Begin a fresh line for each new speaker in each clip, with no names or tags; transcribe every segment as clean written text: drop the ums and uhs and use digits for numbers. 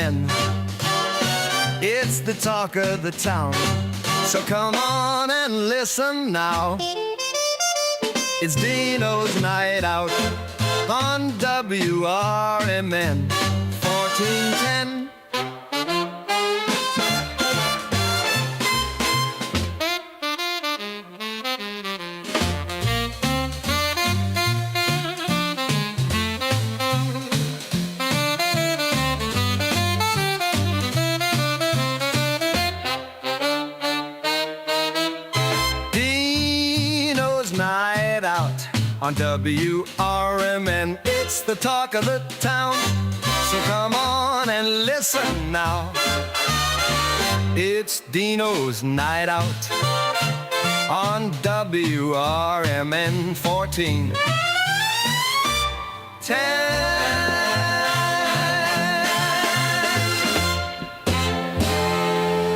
WRMN. It's the talk of the town. So come on and listen now. It's Deano's Night Out on WRMN 1410. On WRMN, it's the talk of the town. So come on and listen now. It's Deano's Night Out on WRMN 1410.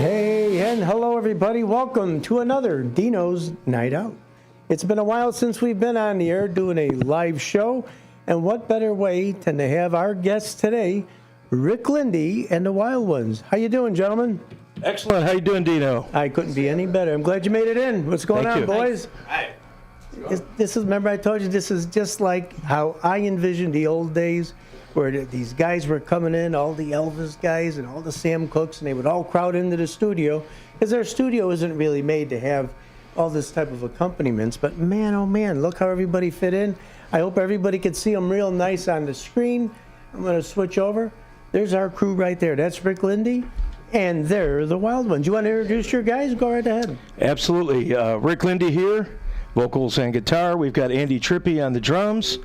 Hey, and hello everybody. Welcome to another Deano's Night Out. It's been a while since we've been on the air doing a live show, and what better way than to have our guests today, Rick Lindy and the Wild Ones. How you doing, gentlemen?
Excellent. How you doing, Deano?
I couldn't be any better. I'm glad you made it in. What's going on, boys?
Hi.
This is, remember I told you, this is just like how I envisioned the old days, where these guys were coming in, all the Elvis guys and all the Sam Cooks, and they would all crowd into the studio, because our studio isn't really made to have all this type of accompaniments, but man, oh man, look how everybody fit in. I hope everybody can see them real nice on the screen. I'm going to switch over. There's our crew right there. That's Rick Lindy, and they're the Wild Ones. You want to introduce your guys? Go right ahead.
Absolutely. Rick Lindy here, vocals and guitar. We've got Andy Trippi on the drums.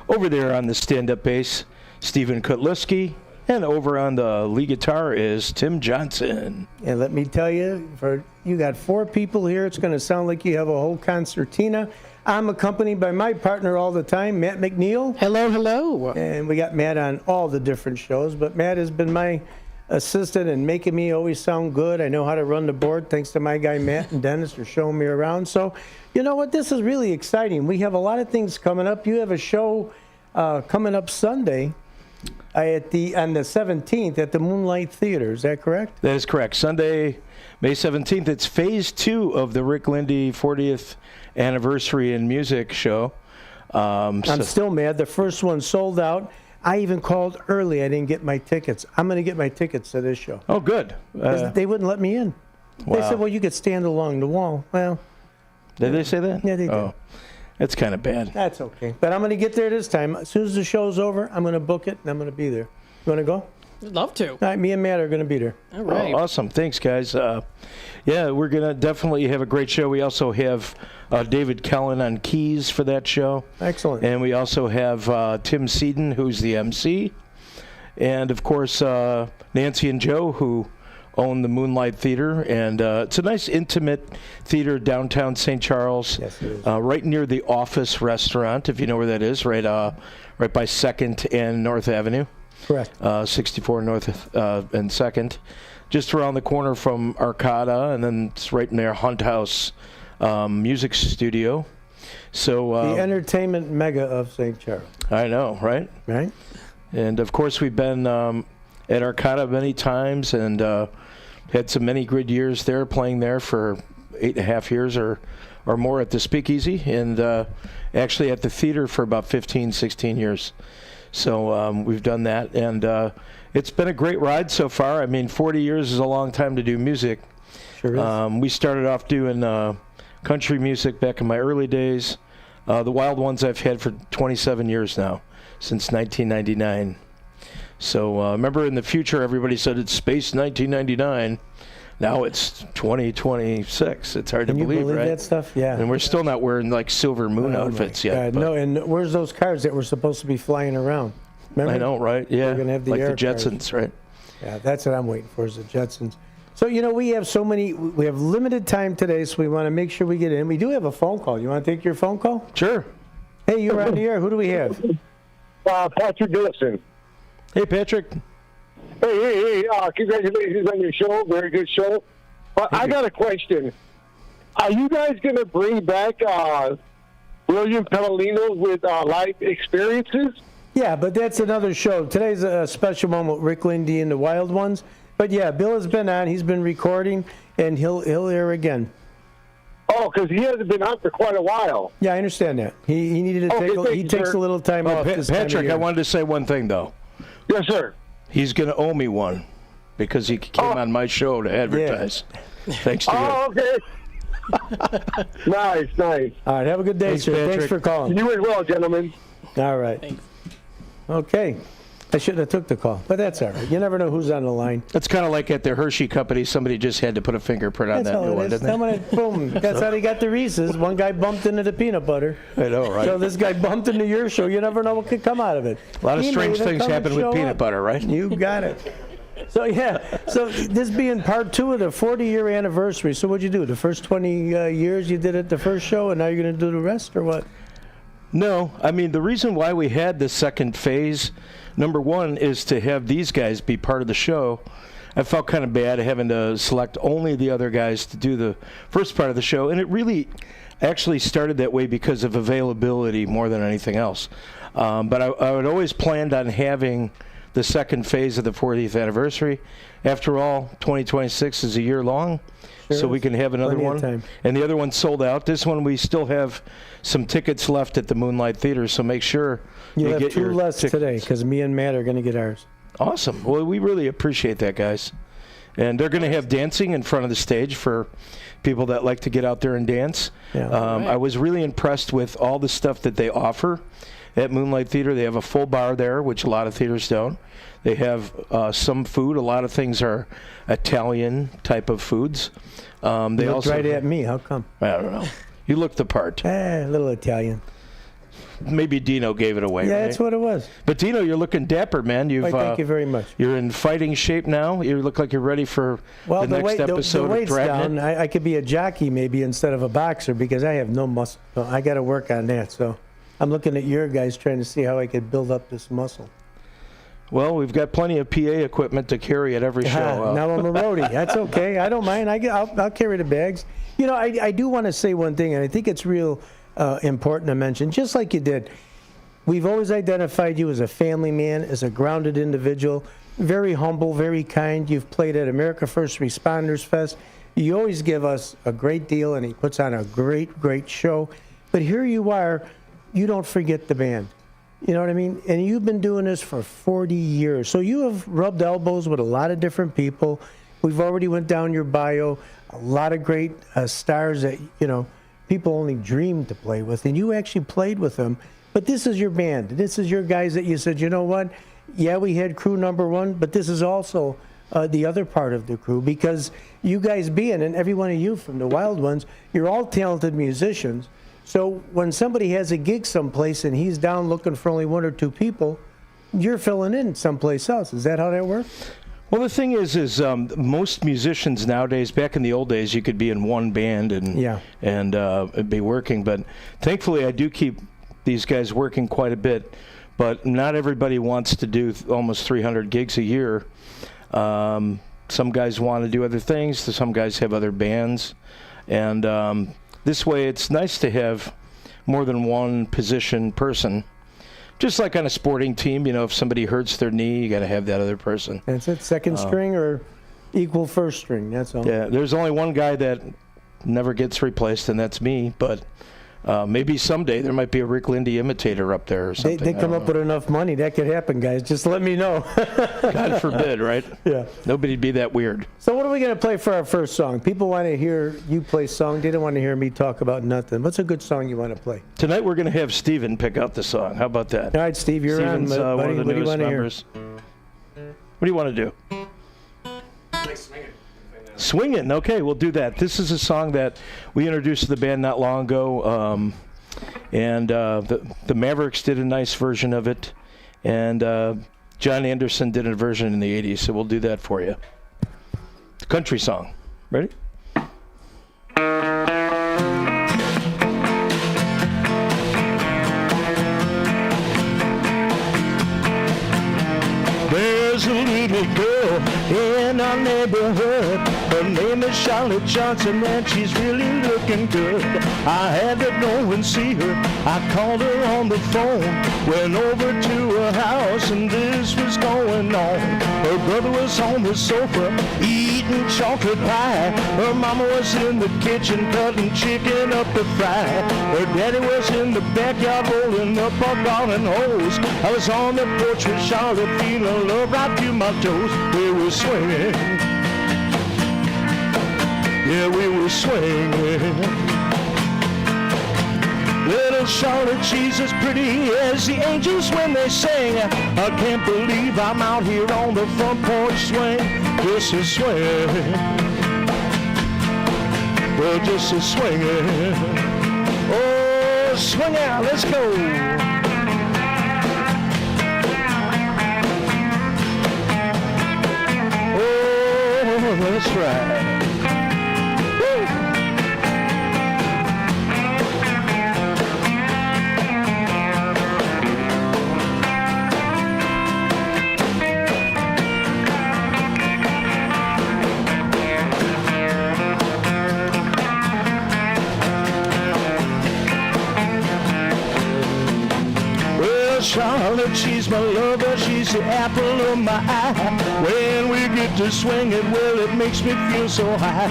Over there on the stand-up bass, Stephen Kotliski. And over on the lead guitar is Tim Johnson.
And let me tell you, you got 4 people here. It's going to sound like you have a whole concertina. I'm accompanied by my partner all the time, Matt McNeil.
Hello, hello.
And we got Matt on all the different shows, but Matt has been my assistant and making me always sound good. I know how to run the board thanks to my guy Matt and Dennis for showing me around. So, you know what? This is really exciting. We have a lot of things coming up. You have a show coming up Sunday. On the 17th at the Moonlight Theater. Is that correct?
That is correct. Sunday, May 17th. It's phase 2 of the Rick Lindy 40th anniversary in music show.
I'm still mad. The first one sold out. I even called early. I didn't get my tickets. I'm going to get my tickets to this show.
Oh, good.
They wouldn't let me in.
Wow.
They said, well, you could stand along the wall. Well,
did they say that?
Yeah, they did.
Oh, that's kind of bad.
That's okay. But I'm going to get there this time. As soon as the show's over, I'm going to book it, and I'm going to be there. You want to go?
I'd love to.
All right, me and Matt are going to be there.
All right.
Oh, awesome. Thanks, guys. Yeah, we're going to definitely have a great show. We also have David Kellen on keys for that show.
Excellent.
And we also have Tim Seaton, who's the MC. And, of course, Nancy and Joe, who own the Moonlight Theater. And it's a nice, intimate theater downtown St. Charles.
Yes, it is.
Right near the Office Restaurant, if you know where that is, right by 2nd and North Avenue.
Correct.
64 North and 2nd. Just around the corner from Arcata, and then it's right near Hunt House Music Studio. So
the entertainment mega of St. Charles.
I know, right?
Right.
And, of course, we've been at Arcata many times and had some many good years there, playing there for 8.5 years or more at the Speakeasy, and actually at the theater for about 15, 16 years. So we've done that, and it's been a great ride so far. I mean, 40 years is a long time to do music.
Sure is.
We started off doing country music back in my early days. The Wild Ones I've had for 27 years now, since 1999. So remember, in the future, everybody said it's Space 1999. Now it's 2026. It's hard to believe, right?
Can you believe that stuff? Yeah.
And we're still not wearing like silver moon outfits yet.
No, and where's those cars that were supposed to be flying around? Remember?
I know, right? Yeah.
We're gonna have the
like
air
the Jetsons,
cars.
right?
Yeah, that's what I'm waiting for, is the Jetsons. So, you know, we have limited time today, so we want to make sure we get in. We do have a phone call. You want to take your phone call?
Sure.
Hey, you're on the air. Who do we have?
Patrick Gillison.
Hey, Patrick.
Hey, congratulations on your show. Very good show. I got a question. Are you guys going to bring back William Pellegrino with live experiences?
Yeah, but that's another show. Today's a special moment with Rick Lindy and the Wild Ones. But yeah, Bill has been on. He's been recording, and he'll air again.
Oh, because he hasn't been on for quite a while.
Yeah, I understand that. He needed to he takes a little time off. This time of
Patrick,
year.
I wanted to say one thing, though.
Yes, sir.
He's going to owe me one because he came on my show to advertise. Thanks to you.
Oh, okay. Nice.
All right, have a good day,
Thanks,
sir.
Patrick.
Thanks for calling.
You as well, gentlemen.
All right.
Thanks.
Okay. I shouldn't have took the call, but that's all right. You never know who's on the line.
It's kind of like at the Hershey Company, somebody just had to put a fingerprint on
That's
that new
all
one,
it is.
didn't they?
Boom. That's how they got the Reese's. One guy bumped into the peanut butter.
I know, right?
So this guy bumped into your show. You never know what could come out of it.
A lot of
He
strange
may even
things
come and
happen with
show
peanut
up.
butter, right?
You got it. So, yeah. So this being part 2 of the 40-year anniversary. So what'd you do? The first 20 years you did it the first show, and now you're going to do the rest, or what?
No, I mean, the reason why we had the second phase, number one, is to have these guys be part of the show. I felt kind of bad having to select only the other guys to do the first part of the show, and it really actually started that way because of availability more than anything else. But I had always planned on having the second phase of the 40th anniversary. After all, 2026 is a year long, so we can have another
Plenty of
one.
time.
And the other one sold out. This one we still have some tickets left at the Moonlight Theater, so make sure
You
you
have
get
2
your
less
tickets.
today, because me and Matt are going to get ours.
Awesome. Well, we really appreciate that, guys. And they're going to have dancing in front of the stage for people that like to get out there and dance.
Yeah.
I was really impressed with all the stuff that they offer at Moonlight Theater. They have a full bar there, which a lot of theaters don't. They have some food. A lot of things are Italian type of foods. They
You looked
also
right at me. How come?
I don't know. You looked the part.
A little Italian.
Maybe Deano gave it away.
Yeah,
right?
that's what it was.
But Deano, you're looking dapper, man. You've
Why, thank you very much.
You're in fighting shape now. You look like you're ready for
Well,
the next
weight,
episode
the
of
weight's
Dragnet.
down. I could be a jockey maybe instead of a boxer because I have no muscle. So I got to work on that. So I'm looking at your guys trying to see how I could build up this muscle.
Well, we've got plenty of PA equipment to carry at every show.
Now I'm a roadie. That's okay. I don't mind. I'll carry the bags. You know, I do want to say one thing, and I think it's real important to mention, just like you did. We've always identified you as a family man, as a grounded individual, very humble, very kind. You've played at America First Responders Fest. You always give us a great deal, and he puts on a great, great show. But here you are, you don't forget the band. You know what I mean? And you've been doing this for 40 years. So you have rubbed elbows with a lot of different people. We've already went down your bio, a lot of great stars that, you know, people only dreamed to play with. And you actually played with them. But this is your band. This is your guys that you said, you know what? Yeah, we had crew number 1, but this is also the other part of the crew because you guys being, and every one of you from the Wild Ones, you're all talented musicians. So when somebody has a gig someplace and he's down looking for only 1 or 2 people, you're filling in someplace else. Is that how that works?
Well, the thing is most musicians nowadays, back in the old days, you could be in one band and be working. But thankfully, I do keep these guys working quite a bit. But not everybody wants to do almost 300 gigs a year. Some guys want to do other things. Some guys have other bands. And this way, it's nice to have more than one position person. Just like on a sporting team, you know, if somebody hurts their knee, you got to have that other person.
That's it, second string or equal first string, that's all.
Yeah, there's only one guy that never gets replaced, and that's me. But maybe someday there might be a Rick Lindy imitator up there or something.
They come up with enough money, that could happen, guys. Just let me know.
God forbid, right?
Yeah.
Nobody'd be that weird.
So what are we going to play for our first song? People want to hear you play song. They don't want to hear me talk about nothing. What's a good song you want to play?
Tonight we're going to have Steven pick out the song. How about that?
All right, Steve, you're
Steven's
on.
one of the
What do you
newest
want to hear?
members. What do you want to do? Swingin', okay, we'll do that. This is a song that we introduced to the band not long ago, and the Mavericks did a nice version of it, and John Anderson did a version in the 80s, so we'll do that for you. It's a country song. Ready? There's a little girl in our neighborhood. Her name is Charlotte Johnson, and she's really looking good. I had to go and see her. I called her on the phone, went over to her house, and this was going on. Her brother was on the sofa eating chocolate pie. Her mama was in the kitchen cutting chicken up to fry. Her daddy was in the backyard rolling up a garden hose. I was on the porch with Charlotte, feeling love right to my toes. We were swinging, yeah, we were swinging. Little Charlotte, she's as pretty as the angels when they sing. I can't believe I'm out here on the front porch swing, just a swing, well, just a swinging. Oh, swing out, let's go. Oh, that's right. Charlotte, she's my lover, she's the apple of my eye. When we get to swinging, well, it makes me feel so high.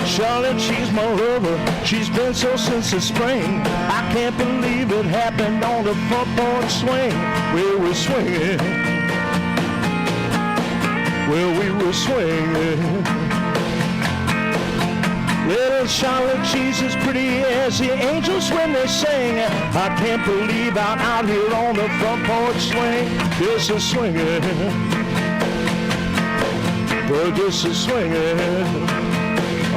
Charlotte, she's my lover, she's been so since the spring. I can't believe it happened on the front porch swing. We were swinging, well, we were swinging. Little Charlotte, she's as pretty as the angels when they sing. I can't believe I'm out here on the front porch swing, just a swinging, well, just a swinging.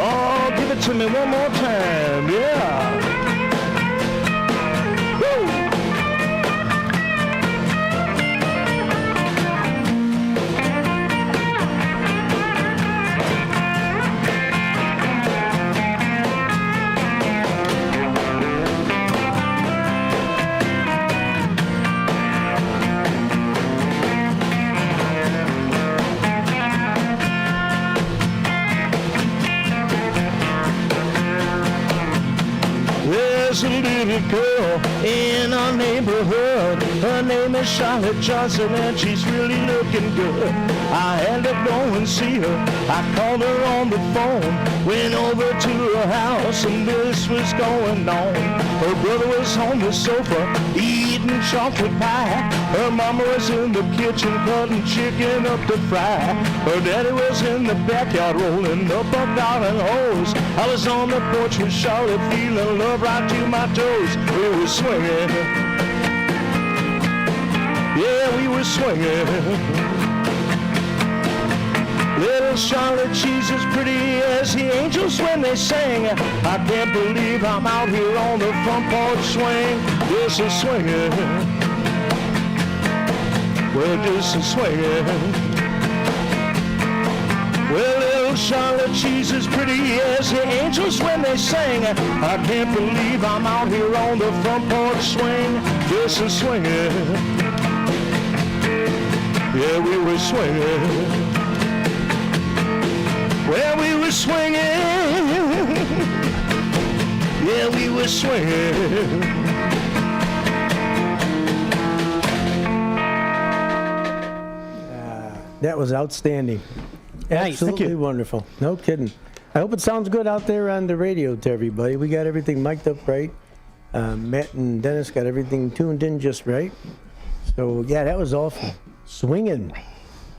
Oh, give it to me one more time, yeah. Woo! There's a little girl in our neighborhood. Her name is Charlotte Johnson, and she's really looking good. I had to go and see her. I called her on the phone, went over to her house, and this was going on. Her brother was on the sofa eating chocolate pie. Her mama was in the kitchen cutting chicken up to fry. Her daddy was in the backyard rolling up a garden hose. I was on the porch with Charlotte, feeling love right to my toes. We were swinging, yeah, we were swinging. Little Charlotte, she's as pretty as the angels when they sing. I can't believe I'm out here on the front porch swing, just a swinging, well, just a swinging. Well, little Charlotte, she's as pretty as the angels when they sing. I can't believe I'm out here on the front porch swing, just a swinging, yeah, we were swinging. Well, we were swinging, yeah, we were swinging.
That was outstanding.
Nice,
Absolutely
thank you.
wonderful. No kidding. I hope it sounds good out there on the radio to everybody. We got everything mic'd up right. Matt and Dennis got everything tuned in just right. So, yeah, that was awful. Swinging.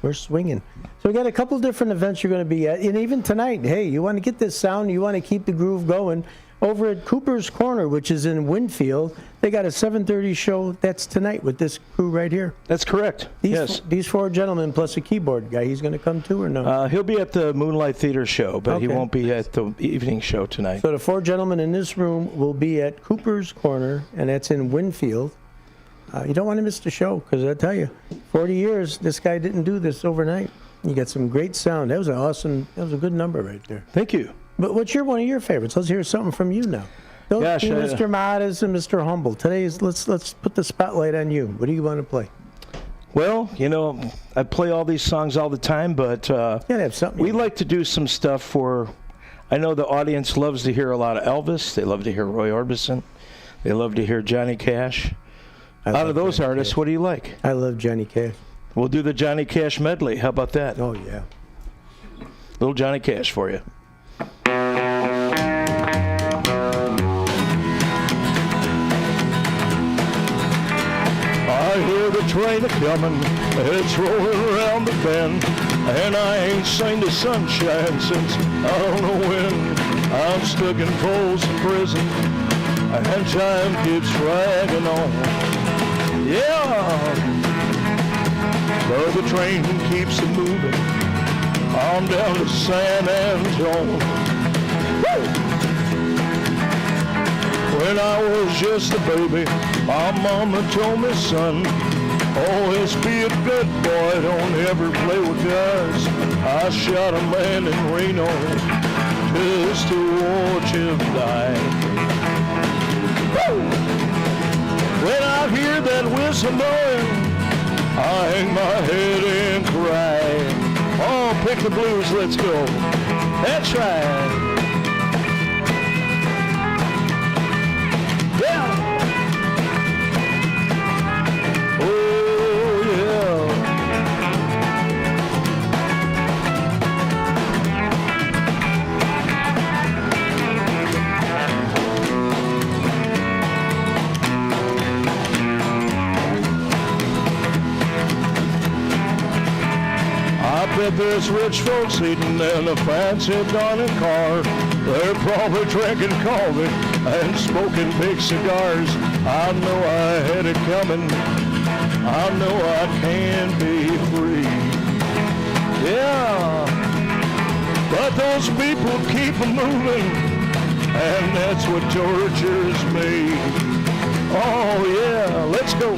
We're swinging. So we got a couple different events you're going to be at. And even tonight, hey, you want to get this sound, you want to keep the groove going. Over at Cooper's Corner, which is in Winfield, they got a 7:30 show. That's tonight with this crew right here.
That's correct, yes.
These four gentlemen plus a keyboard guy. He's going to come too or no?
He'll be at the Moonlight Theater show, but he
Okay.
won't be at the evening show tonight.
So the four gentlemen in this room will be at Cooper's Corner, and that's in Winfield. You don't want to miss the show, because I tell you, 40 years, this guy didn't do this overnight. You got some great sound. That was a good number right there.
Thank you.
But what's one of your favorites? Let's hear something from you now. Don't
Gosh,
be Mr. Modest and Mr. Humble. Let's put the spotlight on you. What do you want to play?
Well, you know, I play all these songs all the time, but
Gotta have something.
we like to do some stuff for. I know the audience loves to hear a lot of Elvis. They love to hear Roy Orbison. They love to hear Johnny Cash.
I
Out
love
of those
Johnny
artists,
Cash.
what do you like?
I love Johnny Cash.
We'll do the Johnny Cash medley. How about that?
Oh, yeah.
Little Johnny Cash for you. I hear the train a-comin', it's rolling around the bend, and I ain't seen the sunshine since I don't know when. I'm stuck in Folsom Prison, and time keeps dragging on. Yeah, but the train keeps moving on down to San Antonio. Woo! When I was just a baby, my mama told me, son, always be a good boy, don't ever play with guys. I shot a man in Reno just to watch him die. Woo! When I hear that whistle blowing, I hang my head and cry. Oh, pick the blues, let's go. That's right. Bet there's rich folks eating in a fancy dining car. They're probably drinking coffee and smoking big cigars. I know I had it coming. I know I can be free. Yeah, but those people keep moving, and that's what tortures me. Oh yeah, let's go.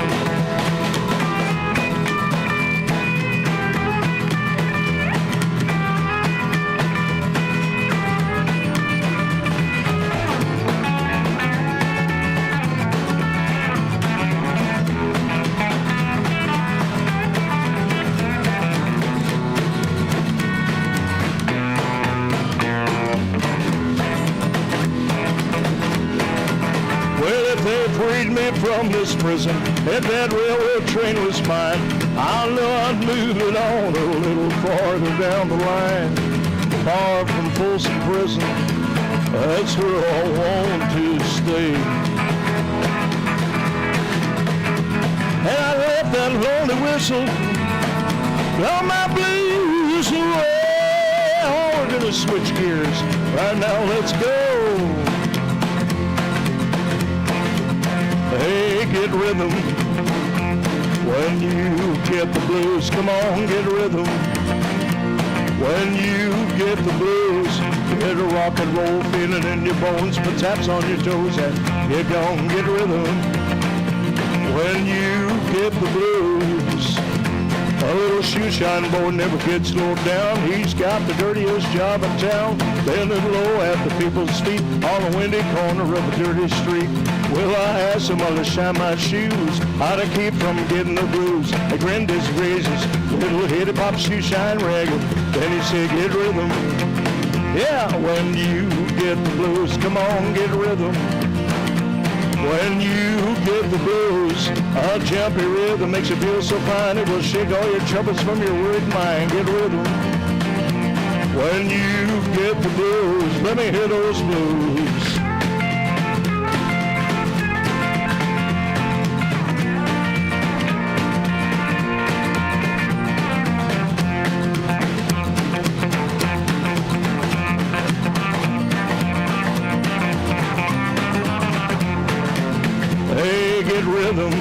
From this prison, if that railroad train was mine, I know I'd move it on a little farther down the line. Far from Folsom Prison, that's where I want to stay. And I let that lonely whistle blow my blues away. Oh, we're gonna switch gears right now, let's go. Hey, get rhythm when you get the blues. Come on, get rhythm when you get the blues. Get a rock and roll feeling in your bones, put taps on your toes and get gone, get rhythm when you get the blues. A little shoe-shine boy never gets slowed down. He's got the dirtiest job in town, bending low at the people's feet on a windy corner of a dirty street. Well, I asked him while to shine my shoes how to keep from getting the blues. I grinned his razors, little hitty-pop shoe-shine ragged. Then he said, get rhythm. Yeah, when you get the blues, come on, get rhythm. When you get the blues, a jumpy rhythm makes you feel so fine. It will shake all your troubles from your worried mind. Get rhythm. When you get the blues, let me hear those blues. Rhythm,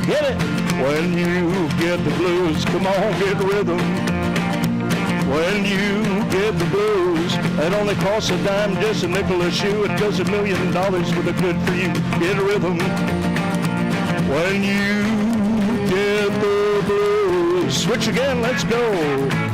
get it. When you get the blues, come on, get rhythm. When you get the blues, it only costs a dime, just a nickel a shoe. It does $1 million for the good for you. Get rhythm. When you get the blues, switch again, let's go.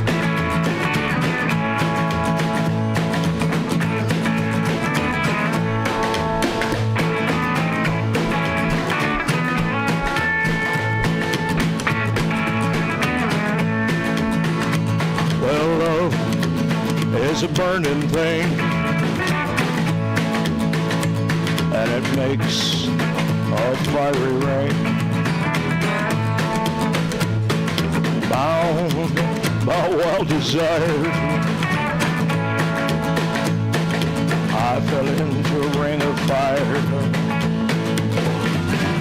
is a burning thing, and it makes a fiery rain. Bound by wild desire, I fell into a ring of fire.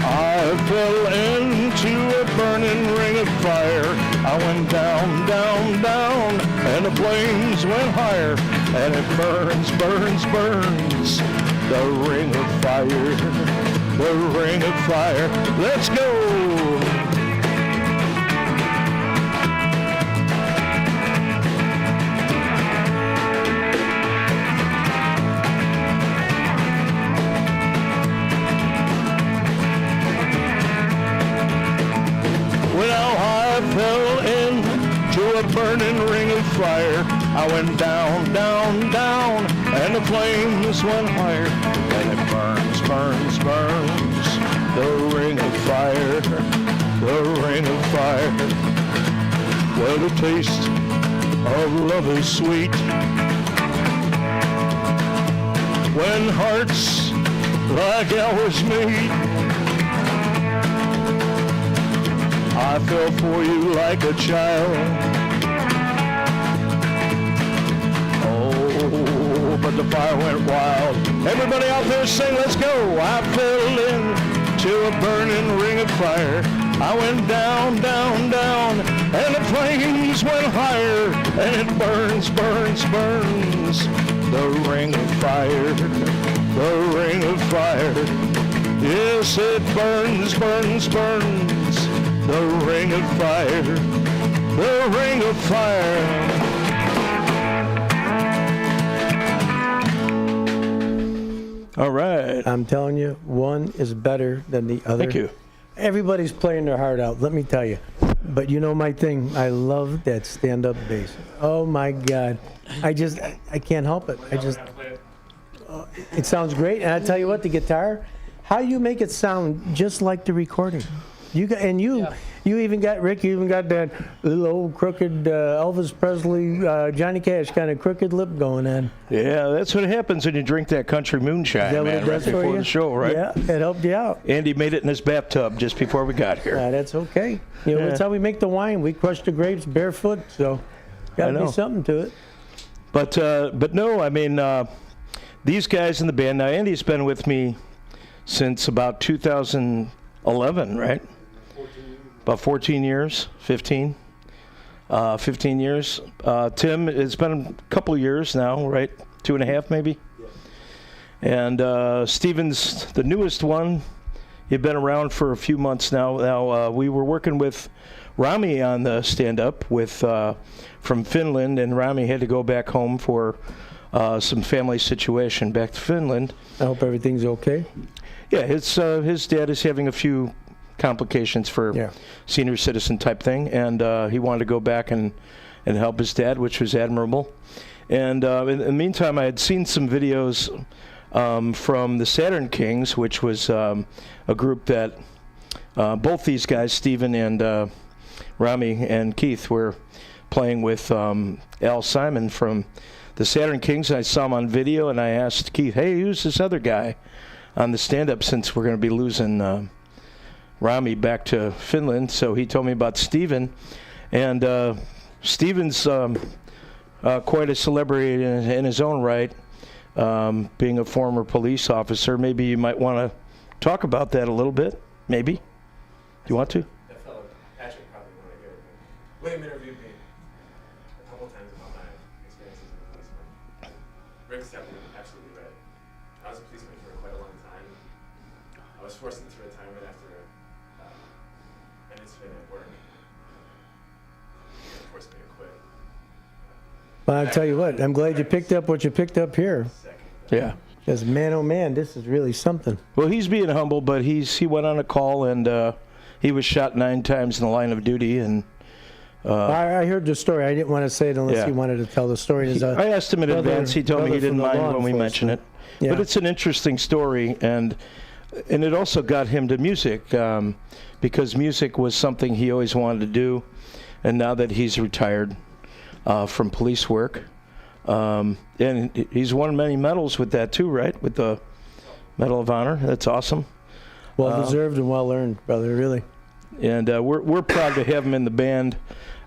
I fell into a burning ring of fire. I went down, down, down, and the flames went higher. And it burns, burns, burns, the ring of fire, the ring of fire. Let's go! A burning ring of fire. I went down, down, down, and the flames went higher. And it burns, burns, burns, the ring of fire, the ring of fire. Well, the taste of love is sweet when hearts like ours meet. I fell for you like a child. But the fire went wild. Everybody out there sing, let's go. I fell into a burning ring of fire. I went down, down, down, and the flames went higher. And it burns, burns, burns, the ring of fire, the ring of fire. Yes, it burns, burns, burns, the ring of fire, the ring of fire. All right.
I'm telling you, one is better than the other.
Thank you.
Everybody's playing their heart out, let me tell you. But you know my thing, I love that stand-up bass. Oh my God. I can't help it. It sounds great. And I tell you what, the guitar, how you make it sound just like the recording. You even got, Rick, you even got that little old crooked Elvis Presley, Johnny Cash kind of crooked lip going on.
Yeah, that's what happens when you drink that country moonshine, man, right before the show, right?
Yeah, it helped you out.
Andy made it in his bathtub just before we got here.
That's okay. You know, that's how we make the wine. We crush the grapes barefoot, so got to be something to it.
But no, I mean, these guys in the band, now Andy's been with me since about 2011, right? About 14 years, 15 years. Tim, it's been a couple of years now, right? 2.5 maybe? And Steven's the newest one. You've been around for a few months now. Now, we were working with Rami on the stand-up from Finland, and Rami had to go back home for some family situation back to Finland.
I hope everything's okay.
Yeah, his dad is having a few complications for senior citizen type thing, and he wanted to go back and help his dad, which was admirable. And in the meantime, I had seen some videos from the Saturn Kings, which was a group that both these guys, Steven and Rami and Keith, were playing with Al Simon from the Saturn Kings. I saw him on video, and I asked Keith, hey, who's this other guy on the stand-up, since we're going to be losing Rami back to Finland? So he told me about Steven, and Steven's quite a celebrity in his own right, being a former police officer. Maybe you might want to talk about that a little bit, maybe. Do you want to?
That fellow, Patrick, probably want to hear it. William interviewed me a couple times about my experiences as a policeman. Rick's absolutely right. I was a policeman for quite a long time. I was forced into retirement after an incident at work. It forced me to quit.
Well, I'll tell you what, I'm glad you picked up what you picked up here.
Yeah.
Because, man, oh, man, this is really something.
Well, he's being humble, but he went on a call, and he was shot 9 times in the line of duty. And
I heard the story. I didn't want to say it unless he wanted to tell the story.
I asked him in advance. He told me he didn't mind when we mentioned it.
Yeah.
But it's an interesting story, and it also got him to music, because music was something he always wanted to do. And now that he's retired from police work, And he's won many medals with that too, right? With the Medal of Honor. That's awesome.
Well deserved and well earned, brother, really.
And we're proud to have him in the band.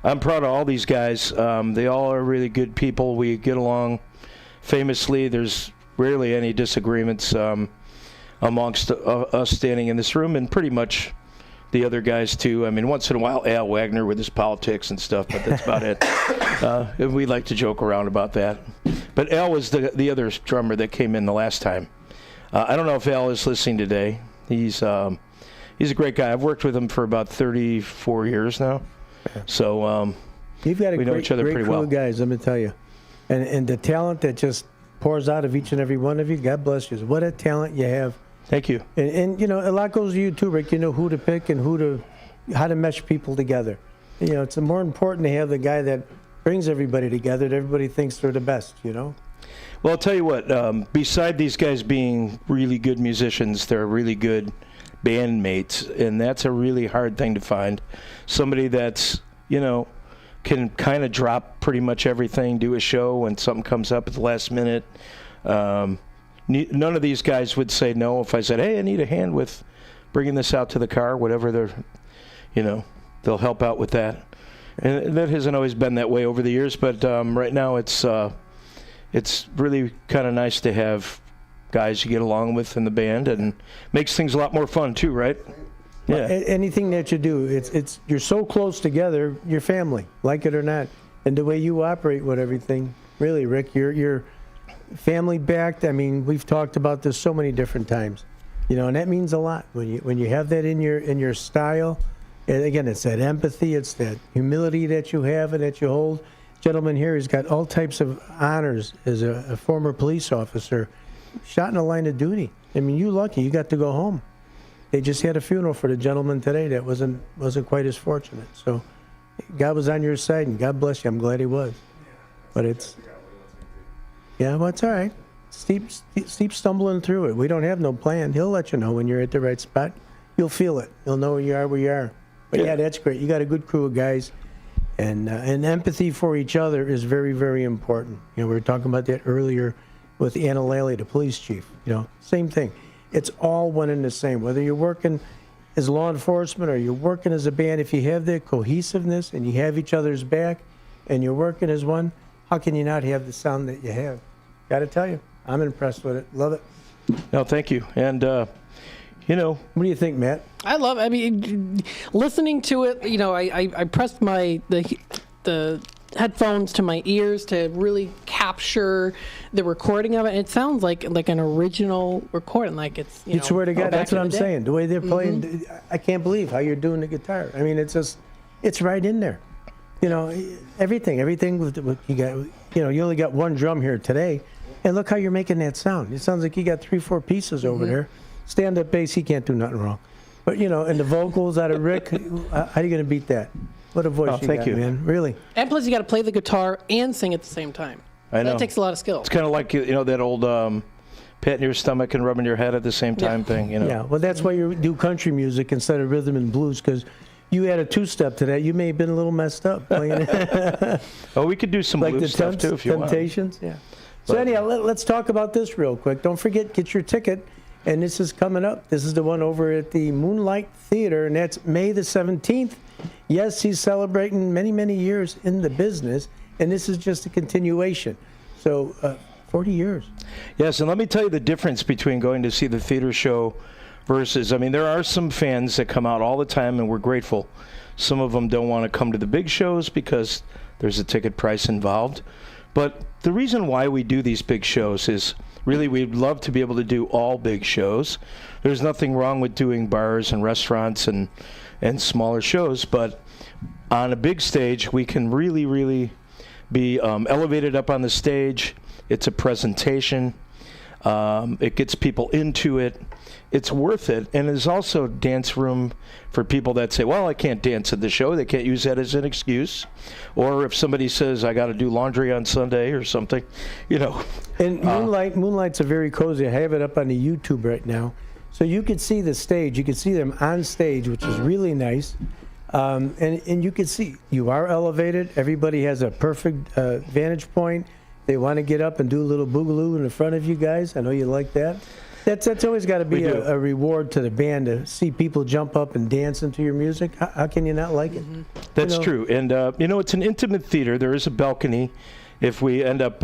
I'm proud of all these guys. They all are really good people. We get along famously. There's rarely any disagreements amongst us standing in this room, and pretty much the other guys too. I mean, once in a while, Al Wagner with his politics and stuff, but that's about it. And we like to joke around about that. But Al was the other drummer that came in the last time. I don't know if Al is listening today. He's a great guy. I've worked with him for about 34 years now. So
You've got a
we know each other
great
pretty
crew
well.
of guys, let me tell you. And the talent that just pours out of each and every one of you, God bless you. What a talent you have.
Thank you.
And you know, a lot goes to you too, Rick. You know who to pick and how to mesh people together. You know, it's more important to have the guy that brings everybody together, that everybody thinks they're the best, you know?
Well, I'll tell you what, beside these guys being really good musicians, they're really good bandmates, and that's a really hard thing to find. Somebody that's, you know, can kind of drop pretty much everything, do a show when something comes up at the last minute. None of these guys would say no if I said, hey, I need a hand with bringing this out to the car, whatever they're, you know, they'll help out with that. And that hasn't always been that way over the years, but right now it's really kind of nice to have guys you get along with in the band, and makes things a lot more fun too, right? Yeah.
Anything that you do, it's you're so close together, you're family, like it or not. And the way you operate with everything, really, Rick, you're family backed. I mean, we've talked about this so many different times, you know, and that means a lot when you have that in your style. And again, it's that empathy, it's that humility that you have and that you hold. Gentleman here has got all types of honors as a former police officer, shot in the line of duty. I mean, you lucky, you got to go home. They just had a funeral for the gentleman today that wasn't quite as fortunate. So God was on your side, and God bless you. I'm glad he was. But well, it's all right. Steep stumbling through it. We don't have no plan. He'll let you know when you're at the right spot. You'll feel it. You'll know where you are. But yeah, that's great. You got a good crew of guys. And empathy for each other is very, very important. You know, we were talking about that earlier with Anna Lally, the police chief. You know, same thing. It's all one and the same. Whether you're working as law enforcement or you're working as a band, if you have that cohesiveness and you have each other's back and you're working as one, how can you not have the sound that you have? Got to tell you, I'm impressed with it. Love it.
No, thank you. And, you know.
What do you think, Matt?
I mean, listening to it, you know, I pressed the headphones to my ears to really capture the recording of it. It sounds like an original recording, like it's, you know.
Swear to God, that's what I'm saying. The way they're playing,
Mm-hmm.
I can't believe how you're doing the guitar. I mean, it's right in there. You know, everything with you got. You know, you only got one drum here today, and look how you're making that sound. It sounds like you got 3-4 pieces over there. Stand-up bass, he can't do nothing wrong. But you know, and the vocals out of Rick, how are you going to beat that? What a voice you
thank
got,
you,
man. Really.
And plus, you got to play the guitar and sing at the same time.
I know.
That takes a lot of skill.
It's kind of like, you know, that old patting your stomach and rubbing your head at the same time thing, you know.
Yeah, well, that's why you do country music instead of rhythm and blues, because you had a two-step to that. You may have been a little messed up playing it.
Oh, we could do some
Like
blues
the
stuff too if you want.
Temptations, yeah. So anyhow, let's talk about this real quick. Don't forget, get your ticket, and this is coming up. This is the one over at the Moonlight Theater, and that's May the 17th. Yes, he's celebrating many, many years in the business, and this is just a continuation. So 40 years.
Yes, and let me tell you the difference between going to see the theater show versus, I mean, there are some fans that come out all the time, and we're grateful. Some of them don't want to come to the big shows because there's a ticket price involved. But the reason why we do these big shows is really we'd love to be able to do all big shows. There's nothing wrong with doing bars and restaurants and smaller shows, but on a big stage, we can really, really be elevated up on the stage. It's a presentation. It gets people into it. It's worth it. And there's also dance room for people that say, well, I can't dance at the show. They can't use that as an excuse. Or if somebody says, I got to do laundry on Sunday or something, you know.
And Moonlight's a very cozy. I have it up on the YouTube right now. So you could see the stage. You could see them on stage, which is really nice. And you can see you are elevated. Everybody has a perfect vantage point. They want to get up and do a little boogaloo in the front of you guys. I know you like that. That's always got to be a reward to the band to see people jump up and dance into your music. How can you not like it?
That's true. And, it's an intimate theater. There is a balcony. If we end up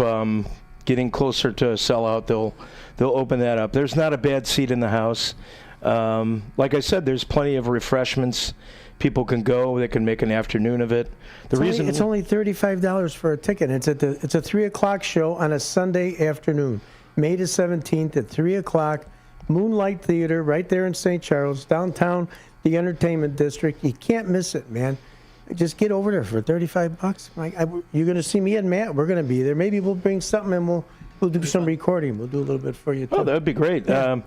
getting closer to a sellout, they'll open that up. There's not a bad seat in the house. Like I said, there's plenty of refreshments. People can go. They can make an afternoon of it.
It's only $35 for a ticket. It's a 3 o'clock show on a Sunday afternoon. May the 17th at 3 o'clock, Moonlight Theater right there in St. Charles, downtown, the entertainment district. You can't miss it, man. Just get over there for $35. You're going to see me and Matt. We're going to be there. Maybe we'll bring something and we'll do some recording. We'll do a little bit for you, too.
Oh, that would be great.
Yeah.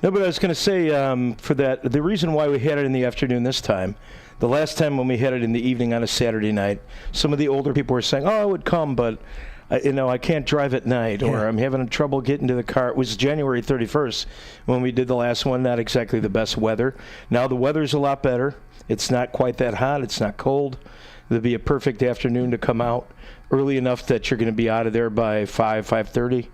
No, but I was going to say, for that, the reason why we had it in the afternoon this time, the last time when we had it in the evening on a Saturday night, some of the older people were saying, I would come, but I can't drive at night, or I'm having trouble getting to the car. It was January 31st when we did the last one, not exactly the best weather. Now the weather's a lot better. It's not quite that hot. It's not cold. It'll be a perfect afternoon to come out early enough that you're going to be out of there by 5:30,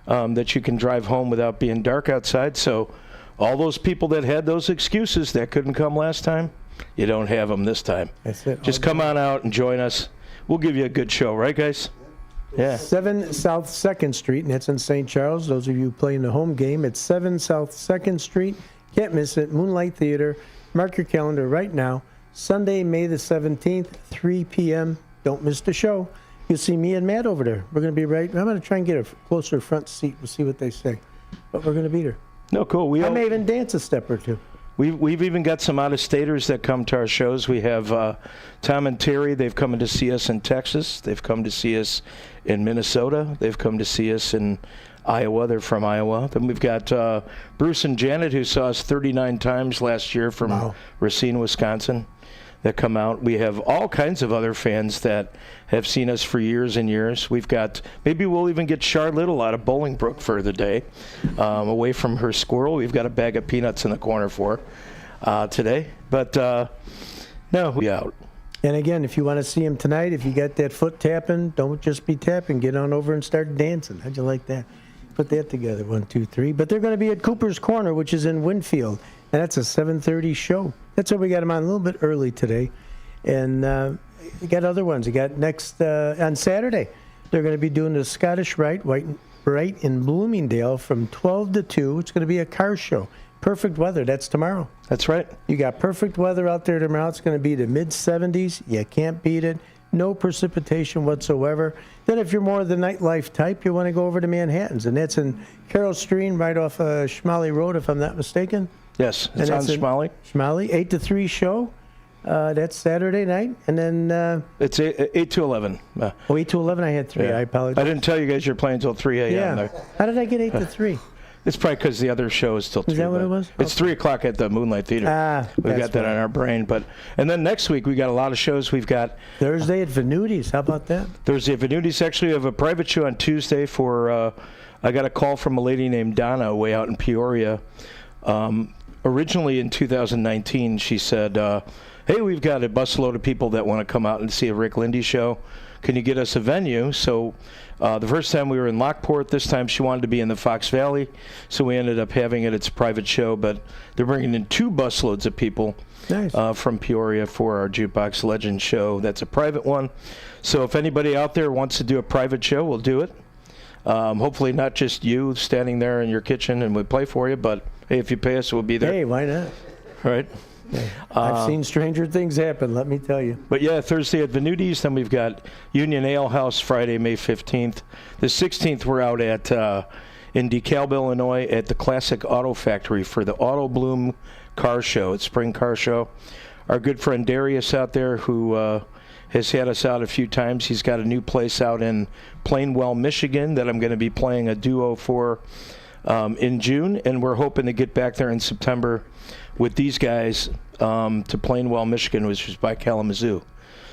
that you can drive home without being dark outside. So all those people that had those excuses that couldn't come last time, you don't have them this time.
That's it.
Just come on out and join us. We'll give you a good show, right, guys? Yeah.
7 South 2nd Street, and that's in St. Charles. Those of you playing the home game, it's 7 South 2nd Street. Can't miss it. Moonlight Theater. Mark your calendar right now. Sunday, May the 17th, 3 p.m. Don't miss the show. You'll see me and Matt over there. We're going to be right. I'm going to try and get a closer front seat. We'll see what they say. But we're going to be there.
No, cool.
I may even dance a step or two.
We've even got some out-of-staters that come to our shows. We have Tom and Terry. They've come to see us in Texas. They've come to see us in Minnesota. They've come to see us in Iowa. They're from Iowa. Then we've got Bruce and Janet, who saw us 39 times last year from Racine, Wisconsin, that come out. We have all kinds of other fans that have seen us for years and years. We've got, maybe we'll even get Char Little out of Bolingbrook for the day, away from her squirrel. We've got a bag of peanuts in the corner for her today. But no, we out.
And again, if you want to see him tonight, if you got that foot tapping, don't just be tapping. Get on over and start dancing. How'd you like that? Put that together, 1, 2, 3. But they're going to be at Cooper's Corner, which is in Winfield. And that's a 7:30 show. That's why we got them on a little bit early today. And you got other ones. You got next, on Saturday, they're going to be doing the Scottish Rite right in Bloomingdale from 12 to 2. It's going to be a car show. Perfect weather. That's tomorrow.
That's right.
You got perfect weather out there tomorrow. It's going to be the mid-70s. You can't beat it. No precipitation whatsoever. Then if you're more of the nightlife type, you want to go over to Manhattan's. And that's in Carroll Street, right off Schmally Road, if I'm not mistaken.
Yes, it's on Schmally.
Schmally, 8 to 3 show. That's Saturday night. And then...
it's 8 to 11.
8 to 11, I had 3.
Yeah.
I apologize.
I didn't tell you guys you're playing until 3 a.m.
Yeah.
There.
How did I get 8 to 3?
It's probably because the other show is till 2.
Is that what it was?
It's 3 o'clock at the Moonlight Theater. We've got that on our brain. And then next week, we got a lot of shows. We've got...
Thursday at Venutis. How about that?
Thursday at Venutis. Actually, we have a private show on Tuesday for... I got a call from a lady named Deano way out in Peoria. Originally in 2019, she said, hey, we've got a busload of people that want to come out and see a Rick Lindy show. Can you get us a venue? So the first time we were in Lockport. This time she wanted to be in the Fox Valley. So we ended up having it. It's a private show, but they're bringing in 2 busloads of people from Peoria for our Jukebox Legends show. That's a private one. So if anybody out there wants to do a private show, we'll do it. Hopefully not just you standing there in your kitchen and we play for you, but hey, if you pay us, we'll be there.
Hey, why not?
Right?
Yeah. I've seen stranger things happen, let me tell you.
But yeah, Thursday at Venutis. Then we've got Union Ale House Friday, May 15th. The 16th, we're out at in DeKalb, Illinois, at the Classic Auto Factory for the Auto Bloom Car Show. It's Spring Car Show. Our good friend Darius out there, who has had us out a few times. He's got a new place out in Plainwell, Michigan, that I'm going to be playing a duo for in June, and we're hoping to get back there in September with these guys to Plainwell, Michigan, which is by Kalamazoo.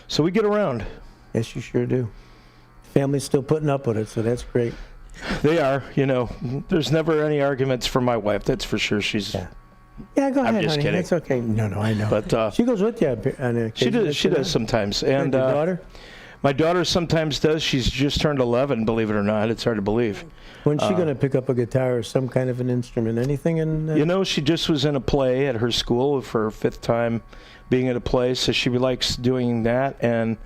So we get around.
Yes, you sure do. Family's still putting up with it, so that's great.
They are. You know, there's never any arguments for my wife. That's for sure. She's.
Yeah, go ahead,
I'm just
honey.
kidding.
That's okay. No, I know.
But
she goes with you on occasion.
she does sometimes. And
your daughter?
My daughter sometimes does. She's just turned 11, believe it or not. It's hard to believe.
When's she going to pick up a guitar or some kind of an instrument? Anything in?
You know, she just was in a play at her school for her 5th time being at a play, so she likes doing that. And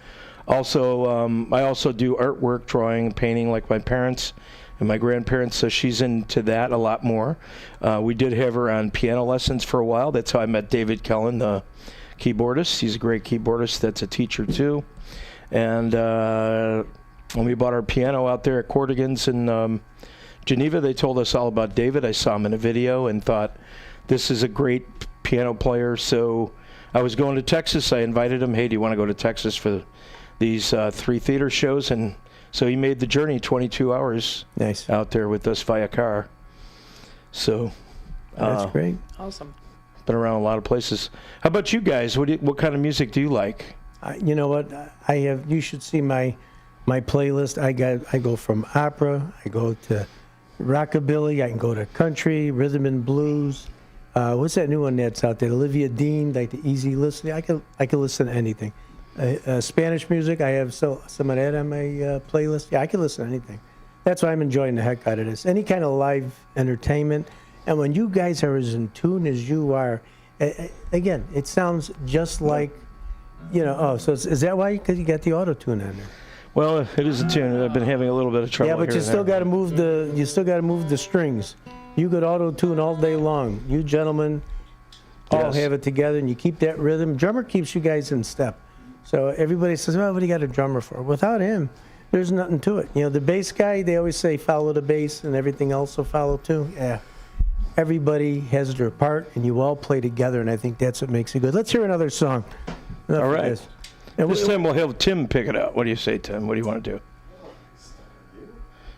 also, I also do artwork, drawing, painting, like my parents and my grandparents, so she's into that a lot more. We did have her on piano lessons for a while. That's how I met David Kellen, the keyboardist. He's a great keyboardist. That's a teacher, too. And when we bought our piano out there at Cordigan's in Geneva, they told us all about David. I saw him in a video and thought, this is a great piano player. So I was going to Texas. I invited him, hey, do you want to go to Texas for these 3 theater shows? And so he made the journey 22 hours
Nice.
out there with us via car. So
That's great.
Awesome.
been around a lot of places. How about you guys? What kind of music do you like?
You know what? I have. You should see my playlist. I go from opera. I go to rockabilly. I can go to country, rhythm and blues. What's that new one that's out there? Olivia Dean, like the easy listening. I can listen to anything. Spanish music. I have some of that on my playlist. Yeah, I can listen to anything. That's why I'm enjoying the heck out of this. Any kind of live entertainment. And when you guys are as in tune as you are, again, it sounds just like. You know, oh, so is that why? Because you got the auto tune on there.
Well, it is a tune. I've been having a little bit of trouble.
Yeah, but
here
you
and
still
there.
got to move the strings. You could auto tune all day long. You gentlemen all
Yes.
have it together, and you keep that rhythm. Drummer keeps you guys in step. So everybody says, "Well, what do you got a drummer for?" Without him, there's nothing to it. You know, the bass guy. They always say follow the bass, and everything else will follow too. Yeah. Everybody has their part, and you all play together, and I think that's what makes it good. Let's hear another song. Enough
All
of
right.
this. And
This time we'll have Tim pick it out. What do you say, Tim? What do you want to do?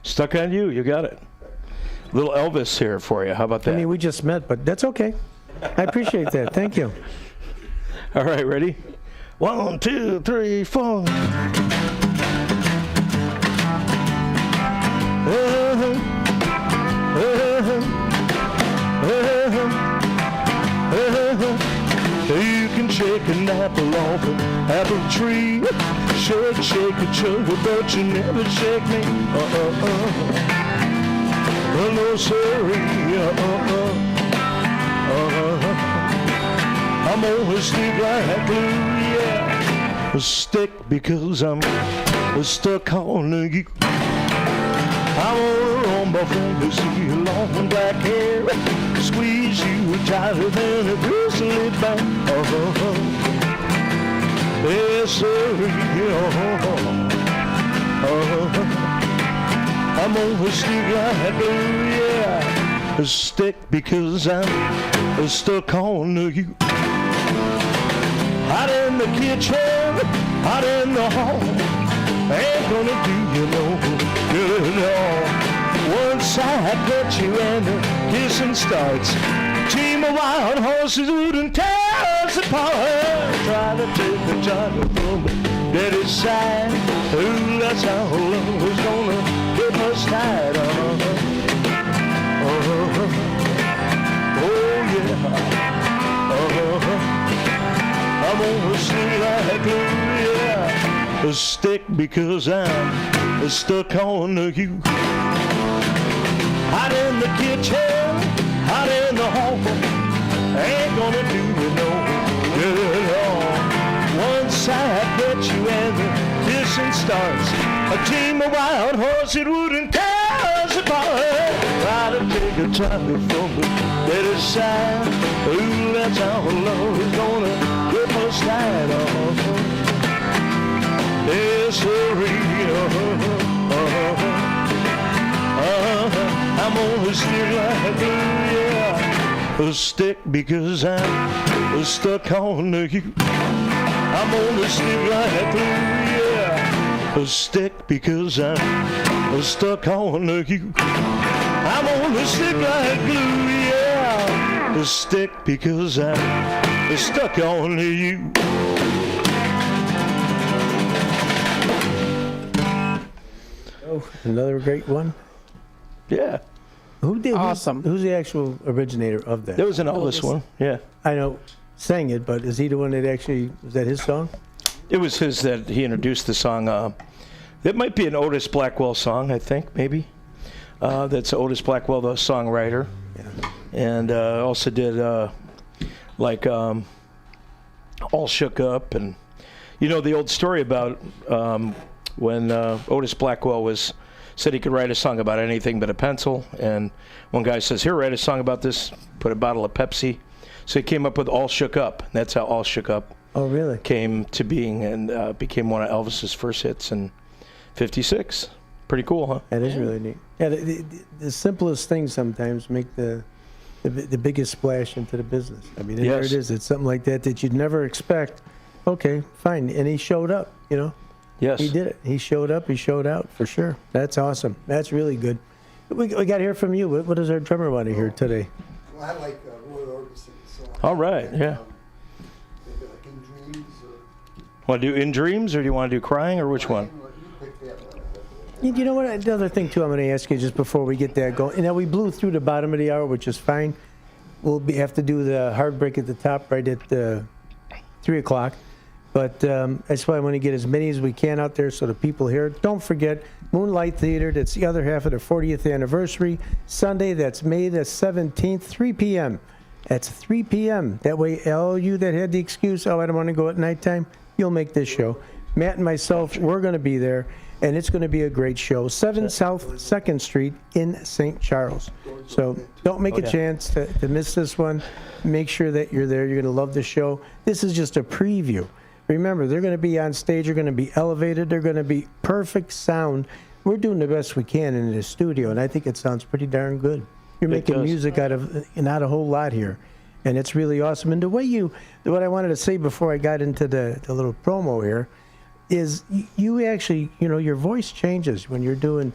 Stuck on You. You got it. Little Elvis here for you. How about
I
that?
mean, we just met, but that's okay. I appreciate that. Thank you.
All right, ready? 1, 2, 3, 4. You can shake an apple off an apple tree. Shake, shake a sugar, but you never shake me. No, sorry. I'm always stick like glue, yeah. A stick because I'm stuck on you. I wanna run my fingers through your long black hair, squeeze you tighter than a grizzly bear. Yes, sir. I'm always stick like glue, yeah. A stick because I'm stuck on you. Hot in the kitchen, hot in the hall, ain't gonna do you no good at all. Once I got you and the kissing starts, a team of wild horses wouldn't tear us apart. Try to take the child from the daddy's side. Ooh, that's how love is gonna get us tied. Oh yeah. I'm gonna stick like glue, yeah. A stick because I'm stuck on you. Hot in the kitchen, hot in the hall, ain't gonna do you no good at all. Once I get you and the kissing starts, a team of wild horses wouldn't tear us apart. Try to take a child from the daddy's side. Ooh, that's how love is gonna get us tied off. Yes, sorry. I'm gonna stick like glue, yeah. A stick because I'm stuck on you. I'm gonna stick like glue, yeah. A stick because I'm stuck on you. I'm gonna stick like glue, yeah. A stick because I'm stuck on you.
Oh, another great one.
Yeah,
Who did?
Awesome.
Who's the actual originator of that?
there was an Elvis
Elvis.
one. Yeah.
I know, sang it, but is he the one that actually, was that his song?
It was his that he introduced the song. It might be an Otis Blackwell song, I think, maybe. That's Otis Blackwell, the songwriter.
Yeah.
And also did All Shook Up. And you know the old story about when Otis Blackwell said he could write a song about anything but a pencil. And one guy says, here, write a song about this, put a bottle of Pepsi. So he came up with All Shook Up. That's how All Shook Up came to being and became one of Elvis's first hits in '56. Pretty cool, huh?
That is really neat. Yeah, the simplest things sometimes make the biggest splash into the business. I mean, there it is. It's something like that you'd never expect. Okay, fine. And he showed up, you know.
Yes.
He did it. He showed up. He showed out for sure. That's awesome. That's really good. We got to hear from you. What does our drummer want to hear today?
Well, I like Roy Orbison. So
All right, yeah.
maybe like In Dreams or
Want to do In Dreams, or do you want to do Crying, or which one?
you pick that one.
You know what? The other thing, too, I'm going to ask you just before we get that going. You know, we blew through the bottom of the hour, which is fine. We'll have to do the hard break at the top right at 3 o'clock. But that's why I want to get as many as we can out there so the people hear. Don't forget, Moonlight Theater, that's the other half of the 40th anniversary. Sunday, that's May the 17th, 3 p.m. That's 3 p.m. That way, all you that had the excuse, I don't want to go at nighttime, you'll make this show. Matt and myself, we're going to be there, and it's going to be a great show. 7 South 2nd Street in St. Charles. So don't make a chance to miss this one. Make sure that you're there. You're going to love the show. This is just a preview. Remember, they're going to be on stage. They're going to be elevated. They're going to be perfect sound. We're doing the best we can in the studio, and I think it sounds pretty darn good. You're making music out of not a whole lot here, and it's really awesome. And what I wanted to say before I got into the little promo here is you actually, your voice changes when you're doing,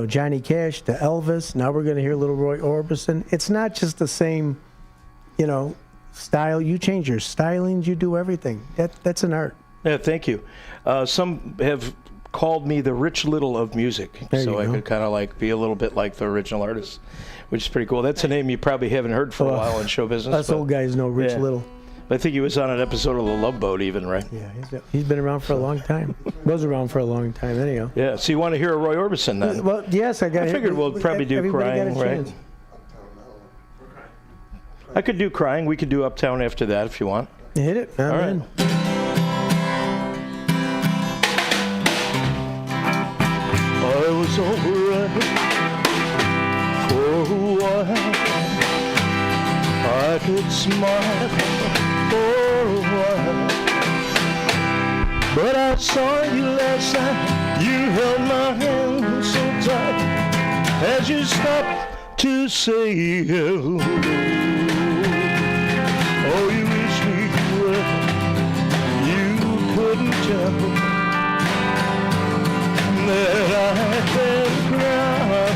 Johnny Cash to Elvis. Now we're going to hear little Roy Orbison. It's not just the same, style. You change your stylings. You do everything. That's an art.
Yeah, thank you. Some have called me the Rich Little of music, so I could kind of be a little bit like the original artist, which is pretty cool. That's a name you probably haven't heard for a while in show business.
Us old guys know Rich Little.
I think he was on an episode of The Love Boat even, right?
Yeah, he's been around for a long time. Was around for a long time anyhow.
Yeah, so you want to hear a Roy Orbison then?
Well, yes, I
figured we'll probably do Crying, right? I could do Crying. We could do Uptown after that if you want.
Hit it.
All right. I was alright for a while. I could smile for a while, but I saw you last night. You held my hand so tight as you stopped to say hello. Oh, you wish me well. You couldn't tell that I had cried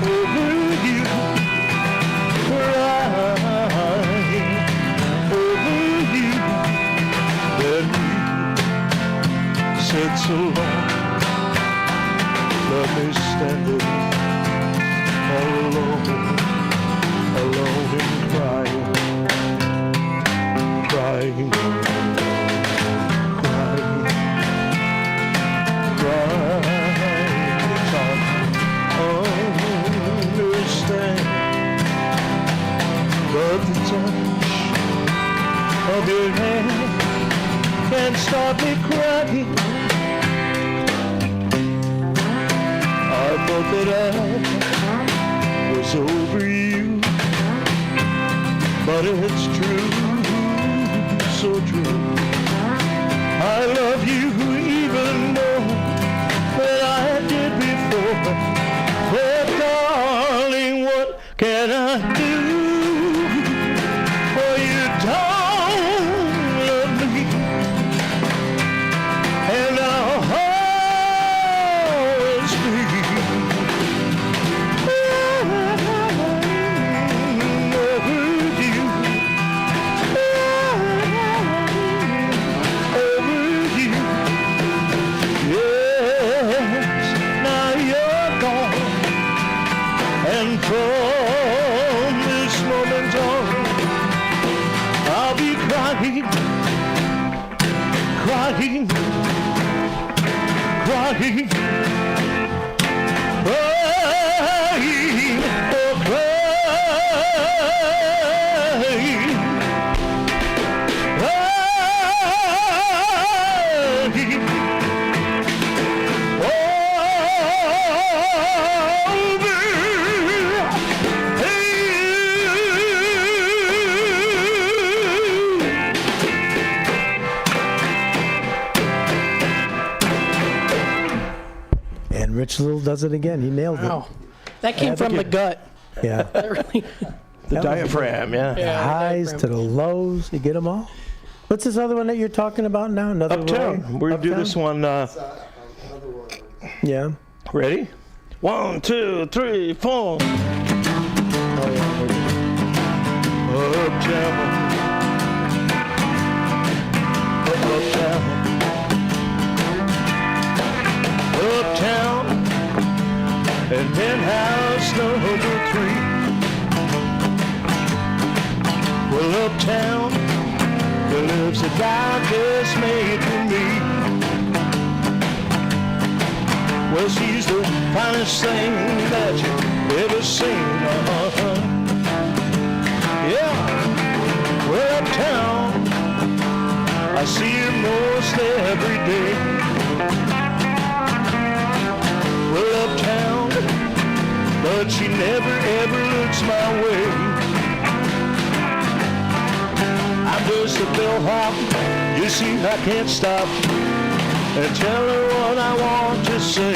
over you, crying over you. Then you said so long, let me stand all alone, alone and crying, crying, crying, crying. I understand, but the touch of your hand can't stop me crying. I thought that I was over you, but it's true, so true. I love you even more than I did before. But darling, what can I do? For you don't love me, and I'll always be from this moment on, I'll be crying
And Rich Little does it again. He nailed it.
Wow. That came from the gut.
Yeah.
That really,
The diaphragm, yeah.
The
yeah,
highs to the lows, you get them all. What's this other one that you're talking about now? Another
Uptown.
Roy?
We're going to do this one.
Another Roy Orbison.
Yeah.
Ready? 1, 2, 3, 4. Uptown. Uptown. Uptown. And penthouse number 3. Well, uptown, there lives a guy just made for me. Well, she's the finest thing that you've ever seen. Yeah, well, uptown, I see her most every day. Well, uptown, but she never ever looks my way. I'm just a bellhop, you see I can't stop and tell her what I want to say.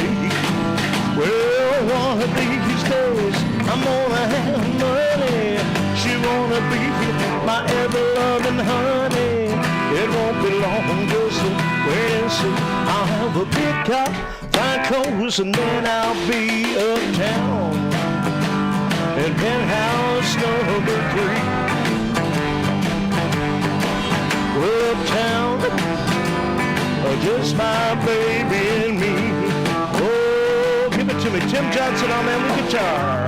Well, one of these days I'm gonna have money. She wanna be my ever-loving honey. It won't be long, just a wait and see. I'll have a big car, fine clothes, and then I'll be uptown in penthouse number 3. Well, uptown, just my baby and me. Oh, give it to me, Tim Johnson on that guitar.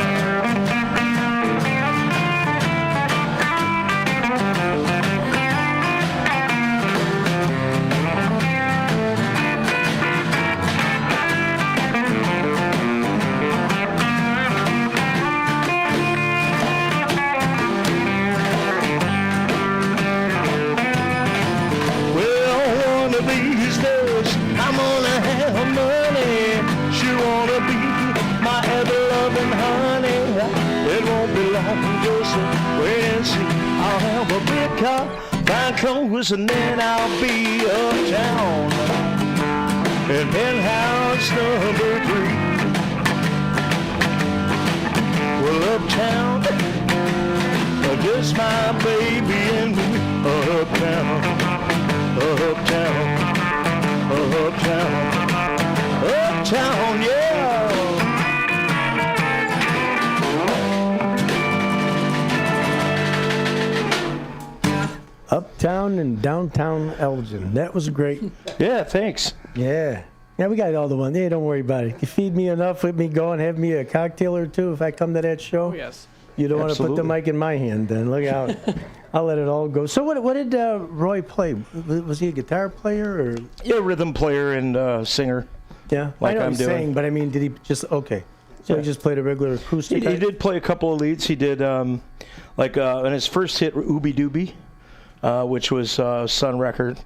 Fine clothes, and then I'll be uptown in penthouse number 3. Well, uptown, just my baby and me. Uptown, uptown, uptown, uptown, yeah.
Uptown and downtown Elgin. That was great.
Yeah, thanks.
Yeah. Yeah, we got all the ones. Yeah, don't worry about it. You feed me enough, let me go and have me a cocktail or two if I come to that show.
oh, yes.
You don't want to put the
Absolutely.
mic in my hand then. Look out. I'll let it all go. So what did Roy play? Was he a guitar player or?
Yeah, rhythm player and singer.
Yeah.
Like
I know
I'm
he's
doing.
saying, but I mean, did he just, okay. So
Yeah.
he just played a regular acoustic?
He did play a couple of leads. He did, in his first hit, Ooby Dooby, which was Sun record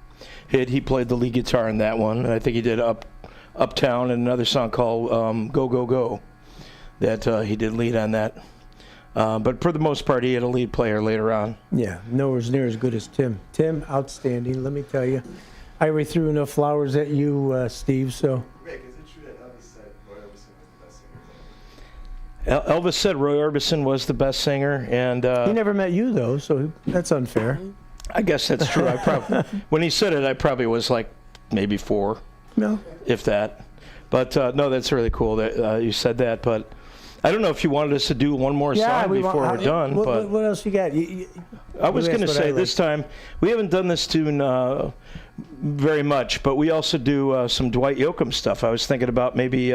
hit. He played the lead guitar in that one. And I think he did Uptown and another song called Go, Go, Go that he did lead on that. But for the most part, he had a lead player later on.
Yeah, nowhere near as good as Tim. Tim, outstanding, let me tell you. I already threw enough flowers at you, Steve, so.
Rick, is it true that Elvis said Roy Orbison was the best singer?
Elvis said Roy Orbison was the best singer, and
He never met you, though, so that's unfair.
I guess that's true. When he said it, I probably was like maybe 4,
No.
if that. But no, that's really cool that you said that. But I don't know if you wanted us to do one more song before we're done. But
What else you got?
I was
you
going to
asked what I
say
like.
this time we haven't done this tune very much, but we also do some Dwight Yoakam stuff. I was thinking about maybe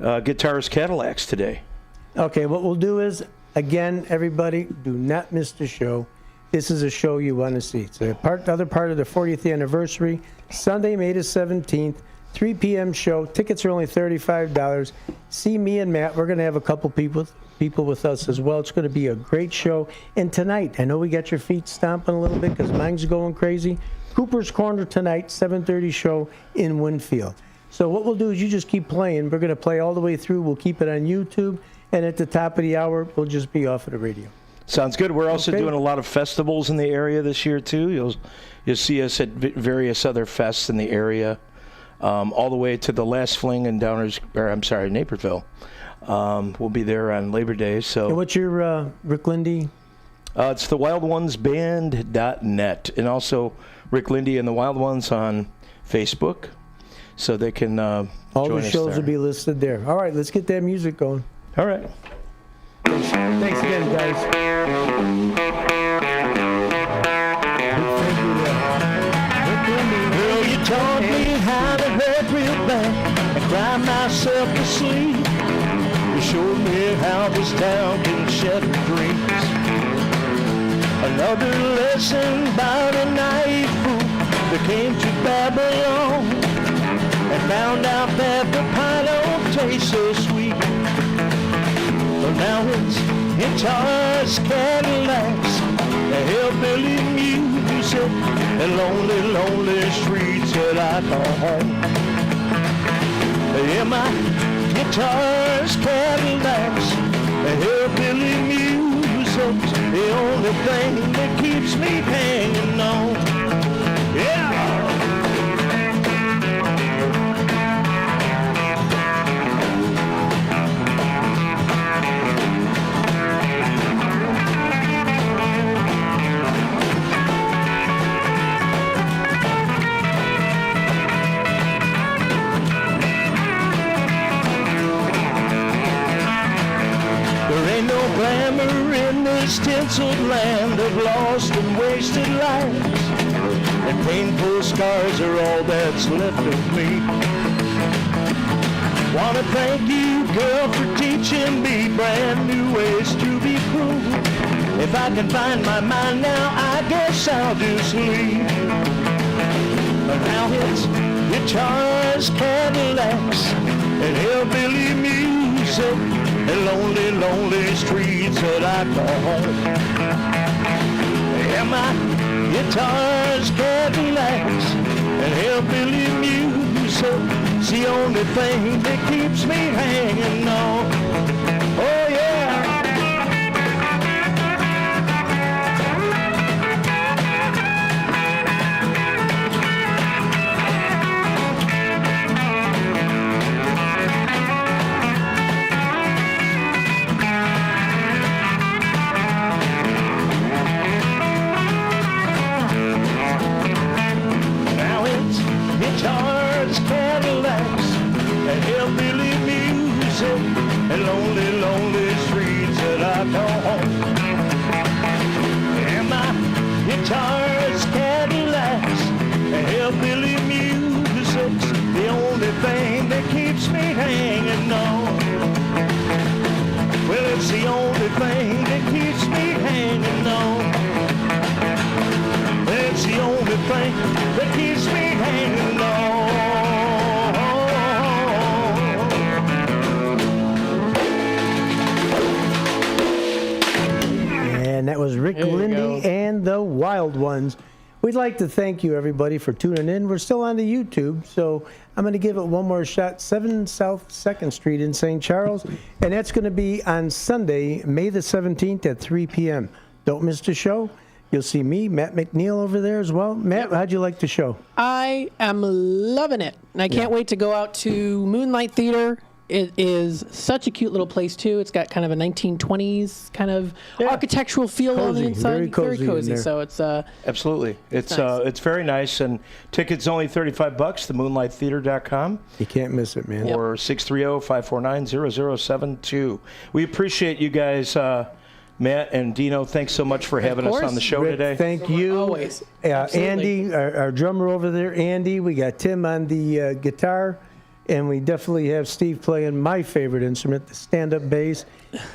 Guitars Cadillacs today.
Okay, what we'll do is, again, everybody, do not miss the show. This is a show you want to see. It's the other part of the 40th anniversary, Sunday, May the 17th, 3 p.m. show. Tickets are only $35. See me and Matt. We're going to have a couple people with us as well. It's going to be a great show. And tonight, I know we got your feet stomping a little bit because mine's going crazy. Cooper's Corner tonight, 7:30 show in Winfield. So what we'll do is you just keep playing. We're going to play all the way through. We'll keep it on YouTube. And at the top of the hour, we'll just be off of the radio.
Sounds good. We're also
Okay.
doing a lot of festivals in the area this year too. You'll see us at various other fests in the area. all the way to the last fling in Naperville. We'll be there on Labor Day. So
And what's your Rick Lindy?
it's the WildOnesBand.net, and also Rick Lindy and the Wild Ones on Facebook, so they can
All
join
the
us
shows
there.
will be listed there. All right, let's get that music going.
All right.
Thanks again, guys.
Girl, you taught me how to hurt real bad and cry myself to sleep. You showed me how this town can shatter dreams. Another lesson about a naive fool that came to Babylon and found out that the pie don't taste so sweet. But now it's guitars, Cadillacs, and hillbilly music, and lonely, lonely streets that I call home. Yeah, my guitars, Cadillacs, and hillbilly music's the only thing that keeps me hanging on. Yeah! There ain't no glamour in this tinseled land of lost and wasted lives, and painful scars are all that's left of me. Wanna thank you, girl, for teaching me brand new ways to be cool. If I can find my mind now, I guess I'll just leave. But now it's guitars, Cadillacs, and hillbilly music, and lonely, lonely streets that I call home. Yeah, my guitars, Cadillacs, and hillbilly music's the only thing that keeps me hanging on. Oh yeah. Now it's guitars, Cadillacs, and hillbilly music, and lonely, lonely streets that I call home. Yeah, my guitars, Cadillacs, and hillbilly music's the only thing that keeps me hanging on. Well, it's the only thing that keeps me hanging on. It's the only thing that keeps me hanging on.
And that was Rick
There you
Lindy
go.
and the Wild Ones. We'd like to thank you, everybody, for tuning in. We're still on the YouTube, so I'm going to give it one more shot. 7 South 2nd Street in St. Charles, and that's going to be on Sunday, May the 17th at 3 p.m. Don't miss the show. You'll see me, Matt McNeil, over there as well. Matt, how'd you like the show?
I am loving it, and I can't wait to go out to Moonlight Theater. It is such a cute little place too. It's got kind of a 1920s kind of architectural feel on the
Cozy,
inside.
very cozy in there.
So it's
Absolutely. It's
nice.
it's very nice, and tickets only $35, themoonlighttheater.com.
You can't miss it, man.
Or 630-549-0072. We appreciate you guys, Matt and Deano. Thanks so much for having us
course.
on the show
Rick,
today.
thank you.
Always. Absolutely.
Andy, our drummer over there, Andy. We got Tim on the guitar, and we definitely have Steve playing my favorite instrument, the stand-up bass.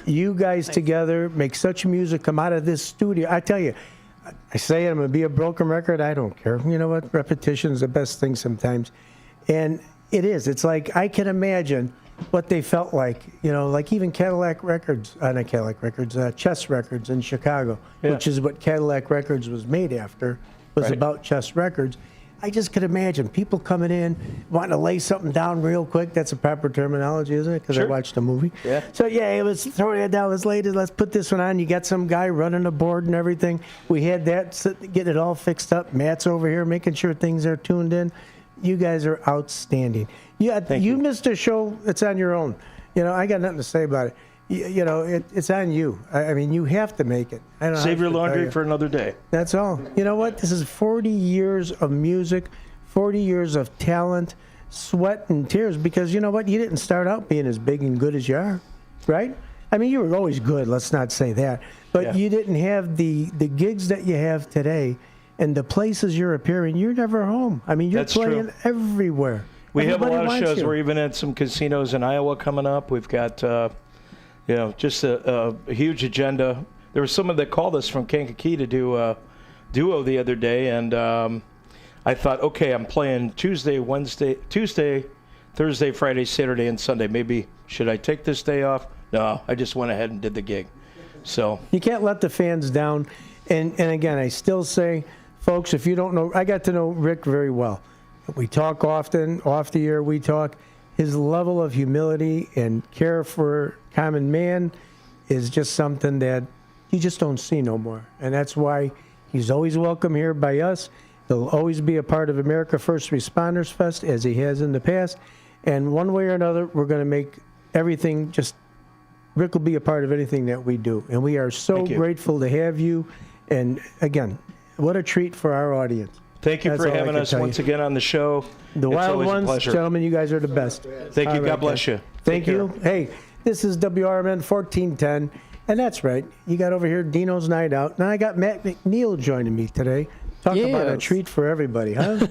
You guys together make such music come out of this studio. I tell you, I say it, I'm going to be a broken record. I don't care. You know what? Repetition is the best thing sometimes. And it is. It's like I can imagine what they felt like, you know, like even Cadillac Records, not Cadillac Records, Chess Records in Chicago, which is what Cadillac Records was made after, was about Chess Records. I just could imagine people coming in, wanting to lay something down real quick. That's a proper terminology, isn't it? Because I watched the movie.
Yeah.
So, yeah, let's throw it down. Let's put this one on. You got some guy running the board and everything. We had that, getting it all fixed up. Matt's over here making sure things are tuned in. You guys are outstanding. Yeah, you missed a show. It's on your own. You know, I got nothing to say about it. You know, it's on you. I mean, you have to make it. I don't know
Save
how
your
to tell
laundry
you.
for another day.
That's all. You know what? This is 40 years of music, 40 years of talent, sweat and tears. Because you know what? You didn't start out being as big and good as you are, right? I mean, you were always good. Let's not say that. But
Yeah.
you didn't have the gigs that you have today, and the places you're appearing. You're never home. I mean, you're
That's true.
playing everywhere.
We have a
Everybody
lot of
wants
shows.
you.
We're even at some casinos in Iowa coming up. We've got, you know, just a huge agenda. There was someone that called us from Kankakee to do a duo the other day, and I thought, okay, I'm playing Tuesday, Thursday, Friday, Saturday, and Sunday. Maybe should I take this day off? No, I just went ahead and did the gig. So
You can't let the fans down. And again, I still say, folks, if you don't know, I got to know Rick very well. We talk often, off the air we talk. His level of humility and care for common man is just something that you just don't see no more. And that's why he's always welcome here by us. He'll always be a part of America First Responders Fest, as he has in the past. And one way or another, we're going to make everything just, Rick will be a part of anything that we do. And we are so
Thank you.
grateful to have you. And again, what a treat for our audience.
thank you
That's
for
all I
having
can
us
tell
once
you.
again on the show.
The
It's
Wild
always a
Ones,
pleasure.
gentlemen, you guys are the best.
Thank you.
All
God
right,
bless
guys.
you.
Thank
Take
you.
care.
Hey, this is WRMN 1410. And that's right. You got over here Deano's Night Out. Now I got Matt McNeil joining me today. Talk about a
Yes.
treat for everybody, huh?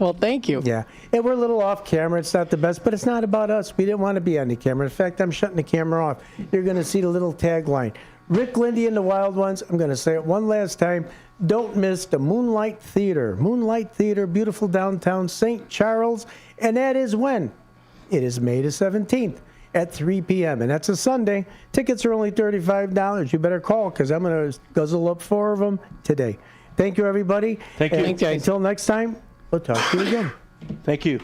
Well, thank you.
Yeah. And we're a little off camera. It's not the best, but it's not about us. We didn't want to be on the camera. In fact, I'm shutting the camera off. You're going to see the little tagline. Rick, Lindy, and the Wild Ones. I'm going to say it one last time. Don't miss the Moonlight Theater. Moonlight Theater, beautiful downtown St. Charles. And that is when? It is May the 17th at 3 p.m. And that's a Sunday. Tickets are only $35. You better call because I'm going to guzzle up 4 of them today. Thank you, everybody.
Thank you.
And
Thanks, guys.
until next time, we'll talk to you again.
Thank you.